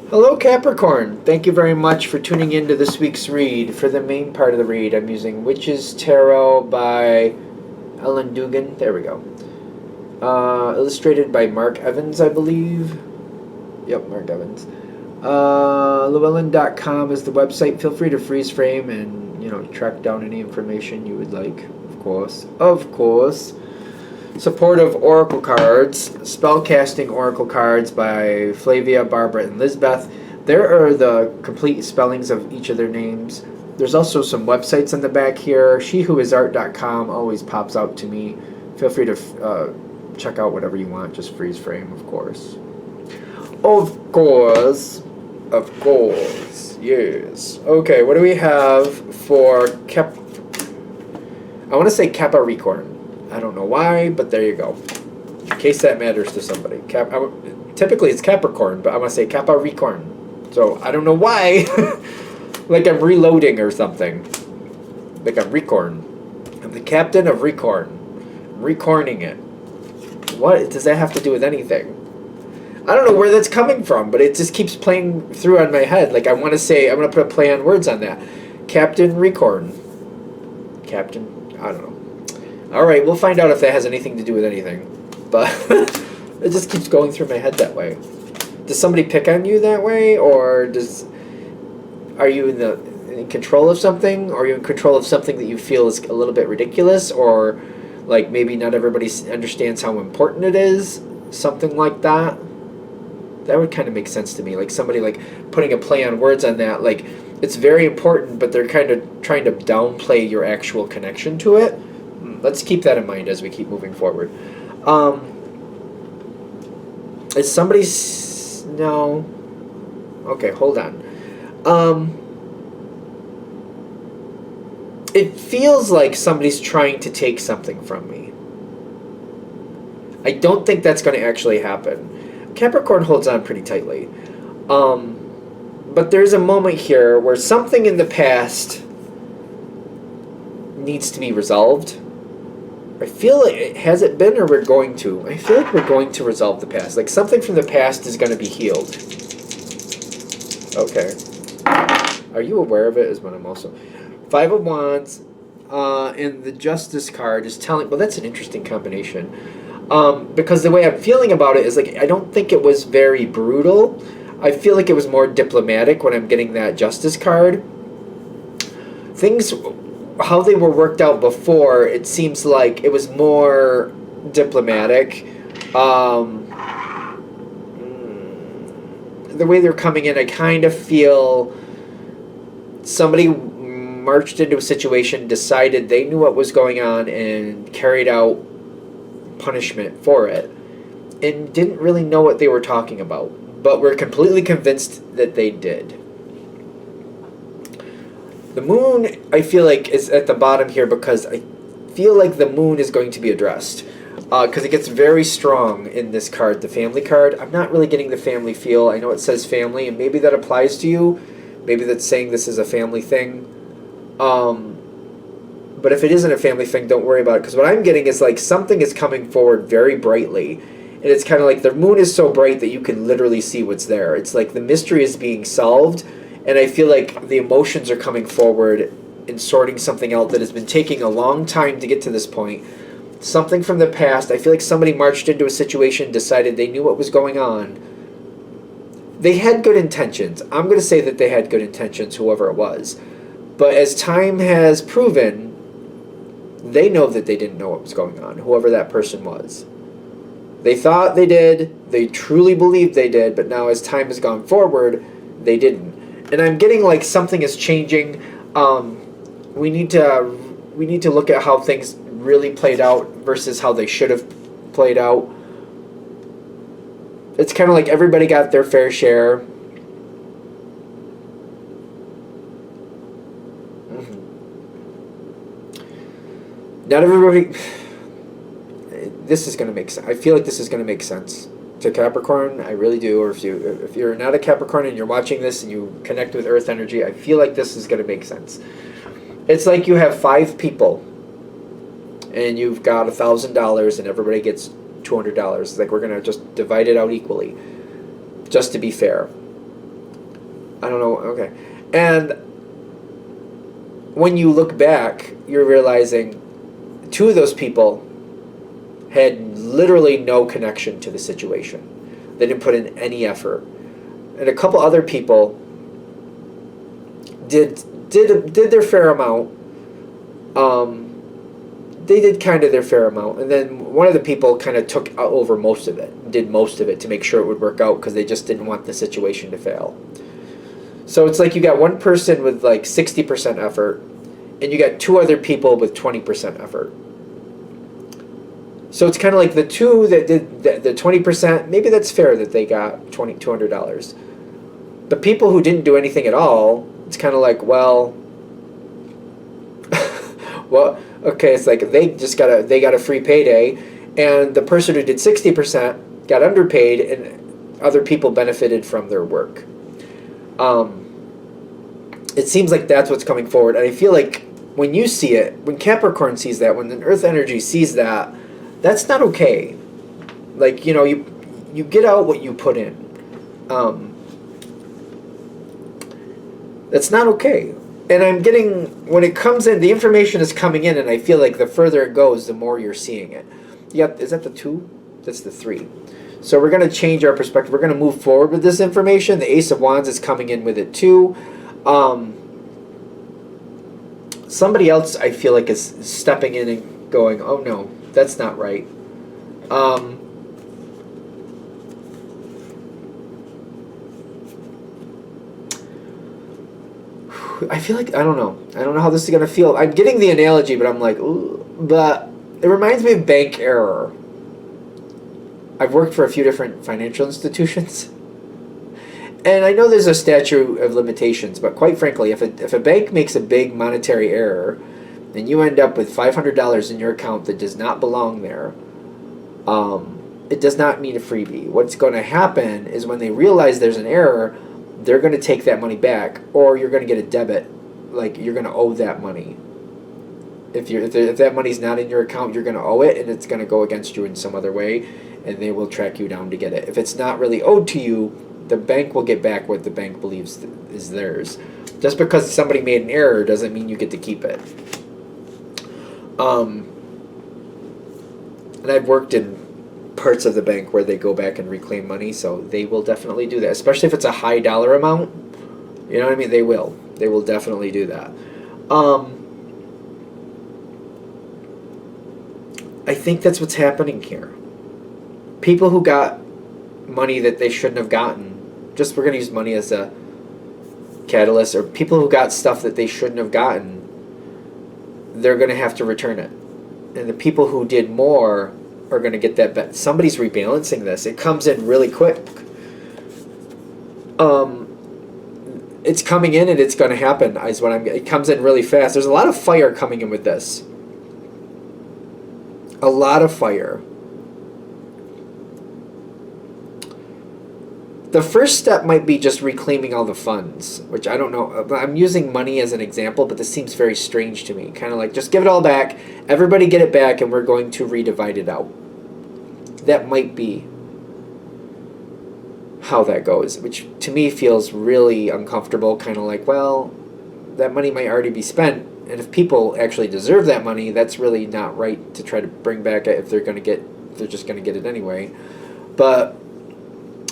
Hello, Capricorn. Thank you very much for tuning in to this week's read. For the main part of the read, I'm using Witch's Tarot by Ellen Dugan. There we go. Illustrated by Mark Evans, I believe. Yep, Mark Evans. Llewellyn.com is the website. Feel free to freeze frame and, track down any information you would like, of course. Of course. Support of Oracle cards, Spellcasting Oracle cards by Flavia, Barbara, and Lizbeth. There are the complete spellings of each of their names. There's also some websites in the back here. SheWhoIsArt.com always pops out to me. Feel free to check out whatever you want, just freeze frame, of course. Of course. Of course. Yes. Okay, what do we have for I want to say Capricorn. I don't know why, but there you go. In case that matters to somebody. Typically it's Capricorn, but I'm going to say Capricorn. So I don't know why. Like I'm reloading or something. Like I'm Recorn. I'm the captain of Recorn. Recorning it. What does that have to do with anything? I don't know where that's coming from, but it just keeps playing through on my head. Like I want to say, I'm going to put a play on words on that. Captain Recorn. Captain, I don't know. Alright, we'll find out if that has anything to do with anything. But it just keeps going through my head that way. Does somebody pick on you that way? Or are you in control of something? Or are you in control of something that you feel is a little bit ridiculous? Or like maybe not everybody understands how important it is? Something like that? That would kind of make sense to me. Like somebody like putting a play on words on that. Like it's very important, but they're kind of trying to downplay your actual connection to it. Let's keep that in mind as we keep moving forward. Is somebody... No. Okay, hold on. It feels like somebody's trying to take something from me. I don't think that's going to actually happen. Capricorn holds on pretty tightly. But there's a moment here where something in the past needs to be resolved. I feel like, has it been or we're going to? I feel like we're going to resolve the past. Like something from the past is going to be healed. Okay. Are you aware of it is what I'm also... Five of Wands and the Justice card is telling... Well, that's an interesting combination. Because the way I'm feeling about it is like, I don't think it was very brutal. I feel like it was more diplomatic when I'm getting that Justice card. Things... How they were worked out before, it seems like it was more diplomatic. The way they're coming in, I kind of feel somebody marched into a situation, decided they knew what was going on, and carried out punishment for it, and didn't really know what they were talking about, but were completely convinced that they did. The moon, I feel like, is at the bottom here because I feel like the moon is going to be addressed. Because it gets very strong in this card, the family card. I'm not really getting the family feel. I know it says family, and maybe that applies to you. Maybe that's saying this is a family thing. But if it isn't a family thing, don't worry about it. Because what I'm getting is like something is coming forward very brightly. And it's kind of like the moon is so bright that you can literally see what's there. It's like the mystery is being solved. And I feel like the emotions are coming forward and sorting something out that has been taking a long time to get to this point. Something from the past. I feel like somebody marched into a situation, decided they knew what was going on. They had good intentions. I'm going to say that they had good intentions, whoever it was. But as time has proven, they know that they didn't know what was going on, whoever that person was. They thought they did. They truly believed they did. But now as time has gone forward, they didn't. And I'm getting like something is changing. We need to look at how things really played out versus how they should have played out. It's kind of like everybody got their fair share. Not everybody... This is going to make sense. I feel like this is going to make sense to Capricorn. I really do. Or if you're not a Capricorn and you're watching this and you connect with Earth energy, I feel like this is going to make sense. It's like you have 5 people and you've got $1,000 and everybody gets $200. Like we're going to just divide it out equally just to be fair. I don't know. Okay. And when you look back, you're realizing two of those people had literally no connection to the situation. They didn't put in any effort. And a couple other people did their fair amount. They did kind of their fair amount, and then one of the people kind of took over most of it, did most of it to make sure it would work out because they just didn't want the situation to fail. So it's like you got one person with like 60% effort, and you got two other people with 20% effort. So it's kind of like the two that did the 20%, maybe that's fair that they got $200. The people who didn't do anything at all, it's kind of like, well, well, okay, it's like they got a free payday, and the person who did 60% got underpaid, and other people benefited from their work. It seems like that's what's coming forward, and I feel like when you see it, when Capricorn sees that, when an Earth energy sees that, that's not okay. Like, you know, you get out what you put in. That's not okay. And I'm getting, when it comes in, the information is coming in, and I feel like the further it goes, the more you're seeing it. Yep, is that the 2? That's the 3. So we're going to change our perspective. We're going to move forward with this information. The Ace of Wands is coming in with it too. Somebody else, I feel like, is stepping in and going, oh no, that's not right. I feel like, I don't know how this is going to feel. I'm getting the analogy, but I'm like, ooh, but it reminds me of bank error. I've worked for a few different financial institutions, and I know there's a statute of limitations, but quite frankly, if a bank makes a big monetary error, and you end up with $500 in your account that does not belong there, it does not mean a freebie. What's going to happen is when they realize there's an error, they're going to take that money back, or you're going to get a debit, like you're going to owe that money. If that money's not in your account, you're going to owe it, and it's going to go against you in some other way, and they will track you down to get it. If it's not really owed to you, the bank will get back what the bank believes is theirs. Just because somebody made an error doesn't mean you get to keep it. And I've worked in parts of the bank where they go back and reclaim money, so they will definitely do that, especially if it's a high dollar amount. You know what I mean? They will definitely do that. I think that's what's happening here. People who got money that they shouldn't have gotten, just we're going to use money as a catalyst, or people who got stuff that they shouldn't have gotten, they're going to have to return it. And the people who did more are going to get that back. Somebody's rebalancing this. It comes in really quick. It's coming in, and it's going to happen. It comes in really fast. There's a lot of fire coming in with this. A lot of fire. The first step might be just reclaiming all the funds, which I don't know. I'm using money as an example, but this seems very strange to me. Kind of like, just give it all back. Everybody get it back, and we're going to redivide it out. That might be how that goes, which to me feels really uncomfortable. Kind of like, well, that money might already be spent, and if people actually deserve that money, that's really not right to try to bring back it if they're just going to get it anyway. But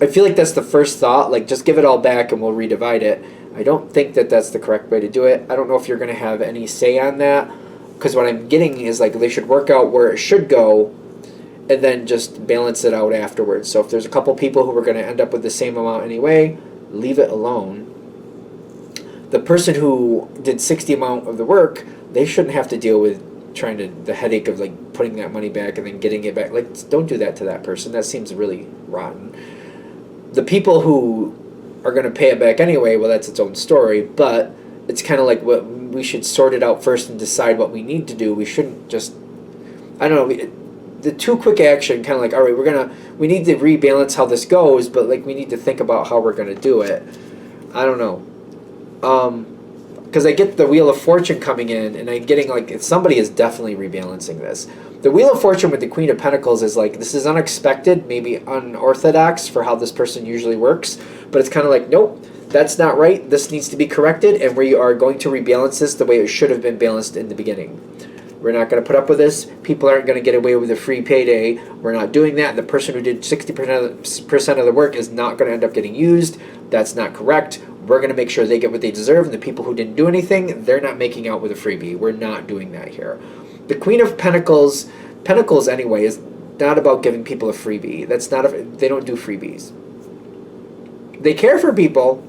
I feel like that's the first thought, like just give it all back and we'll redivide it. I don't think that that's the correct way to do it. I don't know if you're going to have any say on that, because what I'm getting is like they should work out where it should go and then just balance it out afterwards. So if there's a couple people who are going to end up with the same amount anyway, leave it alone. The person who did 60 amount of the work, they shouldn't have to deal with the headache of like putting that money back and then getting it back. Like, don't do that to that person. That seems really rotten. The people who are going to pay it back anyway, well, that's its own story, but it's kind of like we should sort it out first and decide what we need to do. We shouldn't just, I don't know, the too quick action, kind of like, all right, we need to rebalance how this goes, but like we need to think about how we're going to do it. I don't know. Because I get the Wheel of Fortune coming in, and I'm getting like somebody is definitely rebalancing this. The Wheel of Fortune with the Queen of Pentacles is like, this is unexpected, maybe unorthodox for how this person usually works, but it's kind of like, nope, that's not right. This needs to be corrected, and we are going to rebalance this the way it should have been balanced in the beginning. We're not going to put up with this. People aren't going to get away with a free payday. We're not doing that. The person who did 60% of the work is not going to end up getting used. That's not correct. We're going to make sure they get what they deserve, and the people who didn't do anything, they're not making out with a freebie. We're not doing that here. The Queen of Pentacles anyway, is not about giving people a freebie. That's not they don't do freebies. They care for people,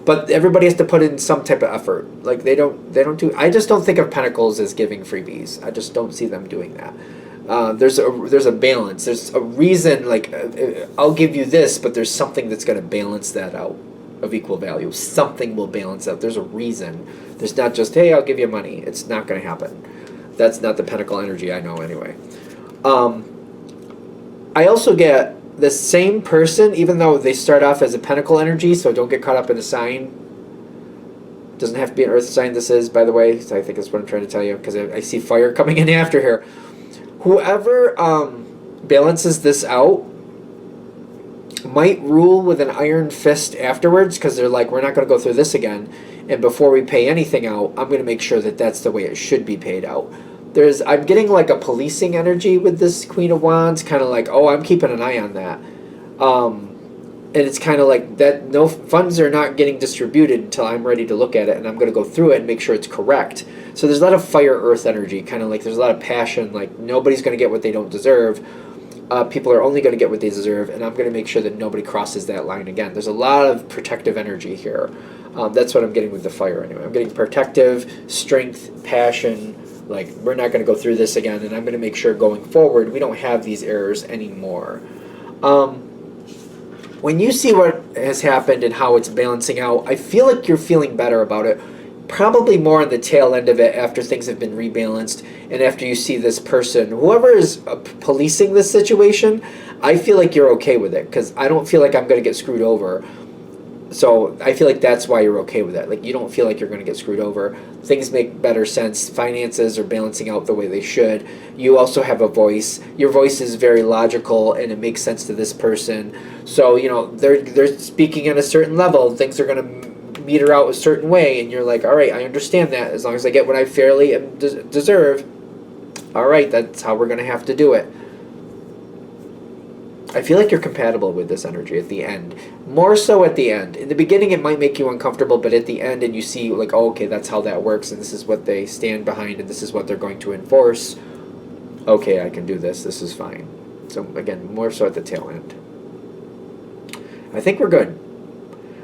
but everybody has to put in some type of effort. Like they don't do. I just don't think of Pentacles as giving freebies. I just don't see them doing that. There's a balance. There's a reason. Like I'll give you this, but there's something that's going to balance that out of equal value. Something will balance out. There's a reason. There's not just, hey, I'll give you money. It's not going to happen. That's not the Pentacle energy I know anyway. I also get the same person, even though they start off as a Pentacle energy, so don't get caught up in a sign. Doesn't have to be an Earth sign, this is, by the way. So I think that's what I'm trying to tell you, because I see fire coming in after here. Whoever balances this out might rule with an iron fist afterwards, because they're like, we're not going to go through this again, and before we pay anything out, I'm going to make sure that that's the way it should be paid out. I'm getting like a policing energy with this Queen of Wands, kind of like, oh, I'm keeping an eye on that. And it's kind of like that no funds are not getting distributed until I'm ready to look at it, and I'm going to go through it and make sure it's correct. So there's a lot of fire earth energy, kind of like there's a lot of passion, like nobody's going to get what they don't deserve. People are only going to get what they deserve, and I'm going to make sure that nobody crosses that line again. There's a lot of protective energy here. That's what I'm getting with the fire anyway. I'm getting protective, strength, passion. Like, we're not going to go through this again, and I'm going to make sure going forward we don't have these errors anymore. When you see what has happened and how it's balancing out, I feel like you're feeling better about it. Probably more on the tail end of it after things have been rebalanced and after you see this person, whoever is policing this situation, I feel like you're okay with it because I don't feel like I'm going to get screwed over. So I feel like that's why you're okay with it. Like, you don't feel like you're going to get screwed over. Things make better sense. Finances are balancing out the way they should. You also have a voice. Your voice is very logical, and it makes sense to this person. So, you know, they're speaking at a certain level. Things are going to meter out a certain way, and you're like, all right, I understand that. As long as I get what I fairly deserve, all right, that's how we're going to have to do it. I feel like you're compatible with this energy at the end. More so at the end. In the beginning, it might make you uncomfortable, but at the end, and you see, like, oh, okay, that's how that works, and this is what they stand behind, and this is what they're going to enforce. Okay, I can do this. This is fine. So, again, more so at the tail end. I think we're good.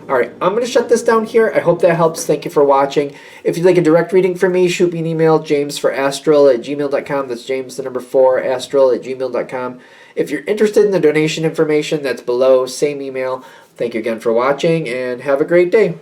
All right, I'm going to shut this down here. I hope that helps. Thank you for watching. If you'd like a direct reading from me, shoot me an email, jamesforastral@gmail.com. That's James, the number 4, astral@gmail.com. If you're interested in the donation information, that's below, same email. Thank you again for watching, and have a great day.